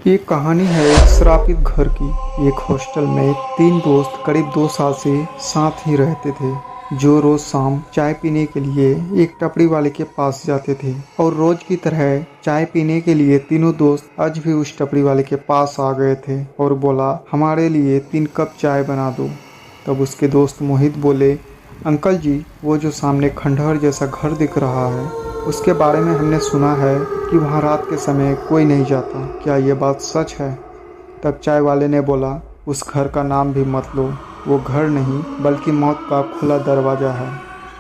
ये कहानी है एक श्रापित घर की। एक हॉस्टल में तीन दोस्त करीब 2 साल से साथ ही रहते थे, जो रोज शाम चाय पीने के लिए एक टपरी वाले के पास जाते थे। और रोज की तरह चाय पीने के लिए तीनों दोस्त आज भी उस टपरी वाले के पास आ गए थे और बोला, हमारे लिए 3 कप चाय बना दो। तब उसके दोस्त मोहित बोले, अंकल जी, वो जो सामने खंडहर जैसा घर दिख रहा है, उसके बारे में हमने सुना है कि वहाँ रात के समय कोई नहीं जाता, क्या ये बात सच है? तब चाय वाले ने बोला, उस घर का नाम भी मत लो, वो घर नहीं बल्कि मौत का खुला दरवाज़ा है।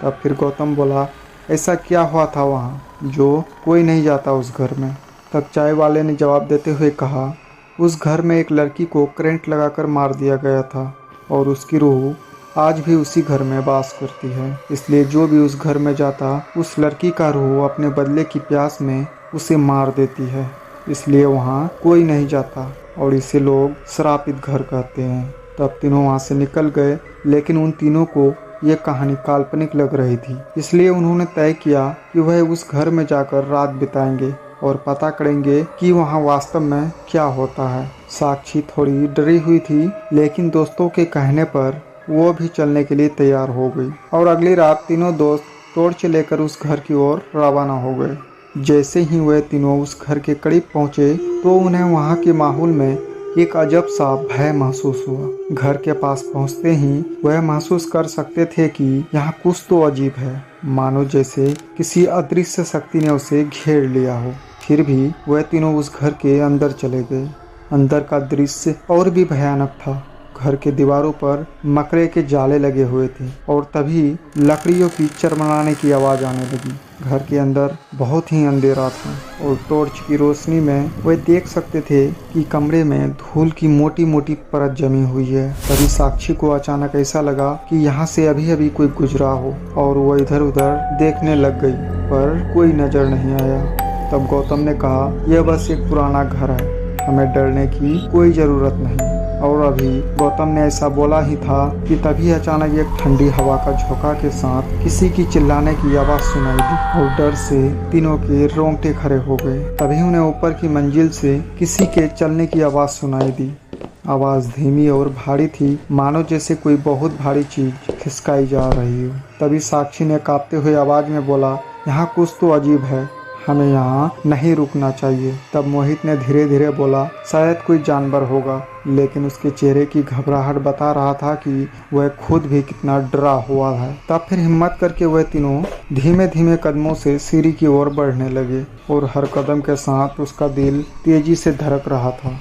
तब फिर गौतम बोला, ऐसा क्या हुआ था वहाँ जो कोई नहीं जाता उस घर में? तब चाय वाले ने जवाब देते हुए कहा, उस घर में एक लड़की को करंट लगाकर मार दिया गया था और उसकी रूह आज भी उसी घर में वास करती है। इसलिए जो भी उस घर में जाता, उस लड़की का रूह अपने बदले की प्यास में उसे मार देती है। इसलिए वहाँ कोई नहीं जाता और इसे लोग श्रापित घर कहते हैं। तब तीनों वहाँ से निकल गए, लेकिन उन तीनों को ये कहानी काल्पनिक लग रही थी। इसलिए उन्होंने तय किया कि वह उस घर में जाकर रात बिताएंगे और पता करेंगे कि वहाँ वास्तव में क्या होता है। साक्षी थोड़ी डरी हुई थी, लेकिन दोस्तों के कहने पर वो भी चलने के लिए तैयार हो गई और अगली रात तीनों दोस्त टॉर्च लेकर उस घर की ओर रवाना हो गए। जैसे ही वे तीनों उस घर के करीब पहुंचे तो उन्हें वहां के माहौल में एक अजब सा भय महसूस हुआ। घर के पास पहुंचते ही वह महसूस कर सकते थे कि यहाँ कुछ तो अजीब है, मानो जैसे किसी अदृश्य शक्ति ने उसे घेर लिया हो। फिर भी वह तीनों उस घर के अंदर चले गए। अंदर का दृश्य और भी भयानक था। घर के दीवारों पर मकरे के जाले लगे हुए थे और तभी लकड़ियों की चरमराने की आवाज़ आने लगी। घर के अंदर बहुत ही अंधेरा था और टॉर्च की रोशनी में वे देख सकते थे कि कमरे में धूल की मोटी मोटी परत जमी हुई है। तभी साक्षी को अचानक ऐसा लगा कि यहाँ से अभी अभी कोई गुजरा हो और वो इधर उधर देखने लग गई, पर कोई नजर नहीं आया। तब गौतम ने कहा, यह बस एक पुराना घर है, हमें डरने की कोई ज़रूरत नहीं। और अभी गौतम ने ऐसा बोला ही था कि तभी अचानक एक ठंडी हवा का झोंका के साथ किसी की चिल्लाने की आवाज़ सुनाई दी और डर से तीनों के रोंगटे खड़े हो गए। तभी उन्हें ऊपर की मंजिल से किसी के चलने की आवाज़ सुनाई दी। आवाज़ धीमी और भारी थी, मानो जैसे कोई बहुत भारी चीज़ खिसकाई जा रही हो। तभी साक्षी ने कांपते हुए आवाज़ में बोला, यहाँ कुछ तो अजीब है, हमें यहाँ नहीं रुकना चाहिए। तब मोहित ने धीरे धीरे बोला, शायद कोई जानवर होगा, लेकिन उसके चेहरे की घबराहट बता रहा था कि वह खुद भी कितना डरा हुआ है। तब फिर हिम्मत करके वह तीनों धीमे धीमे कदमों से सीढ़ी की ओर बढ़ने लगे और हर कदम के साथ उसका दिल तेजी से धड़क रहा था।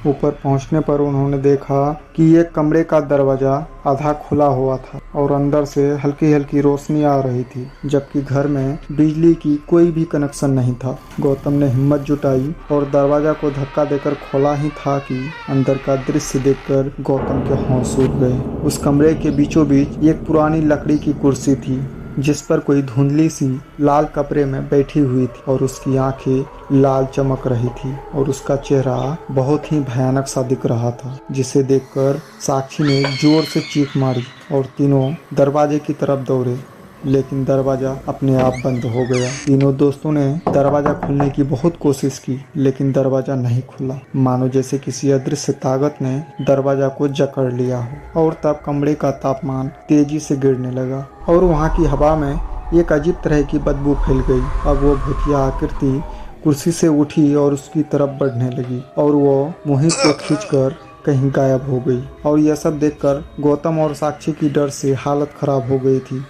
ऊपर पहुंचने पर उन्होंने देखा कि एक कमरे का दरवाज़ा आधा खुला हुआ था और अंदर से हल्की हल्की रोशनी आ रही थी, जबकि घर में बिजली की कोई भी कनेक्शन नहीं था। गौतम ने हिम्मत जुटाई और दरवाज़ा को धक्का देकर खोला ही था कि अंदर का दृश्य देखकर गौतम के होश उड़ गए। उस कमरे के बीचों बीच एक पुरानी लकड़ी की कुर्सी थी, जिस पर कोई धुंधली सी लाल कपड़े में बैठी हुई थी और उसकी आंखें लाल चमक रही थी और उसका चेहरा बहुत ही भयानक सा दिख रहा था, जिसे देखकर साक्षी ने जोर से चीख मारी और तीनों दरवाजे की तरफ दौड़े, लेकिन दरवाज़ा अपने आप बंद हो गया। तीनों दोस्तों ने दरवाज़ा खोलने की बहुत कोशिश की, लेकिन दरवाज़ा नहीं खुला, मानो जैसे किसी अदृश्य ताकत ने दरवाज़ा को जकड़ लिया हो। और तब कमरे का तापमान तेजी से गिरने लगा और वहाँ की हवा में एक अजीब तरह की बदबू फैल गई। अब वो भूतिया आकृति कुर्सी से उठी और उसकी तरफ बढ़ने लगी और वो मोहित को खींचकर कहीं गायब हो गई। और यह सब देखकर गौतम और साक्षी की डर से हालत खराब हो गई थी।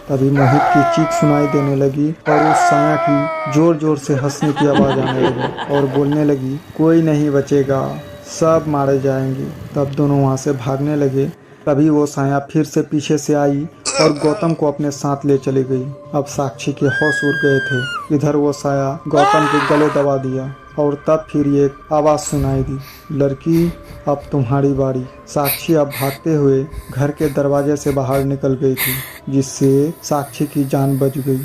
तभी मोहित की चीख सुनाई देने लगी और उस साया की जोर जोर से हंसने की आवाज़ आने लगी और बोलने लगी, कोई नहीं बचेगा, सब मारे जाएंगे। तब दोनों वहाँ से भागने लगे। तभी वो साया फिर से पीछे से आई और गौतम को अपने साथ ले चली गई। अब साक्षी के होश उड़ गए थे। इधर वो साया गौतम के गले दबा दिया और तब फिर एक आवाज़ सुनाई दी, लड़की अब तुम्हारी बारी। साक्षी अब भागते हुए घर के दरवाजे से बाहर निकल गई थी, जिससे साक्षी की जान बच गई।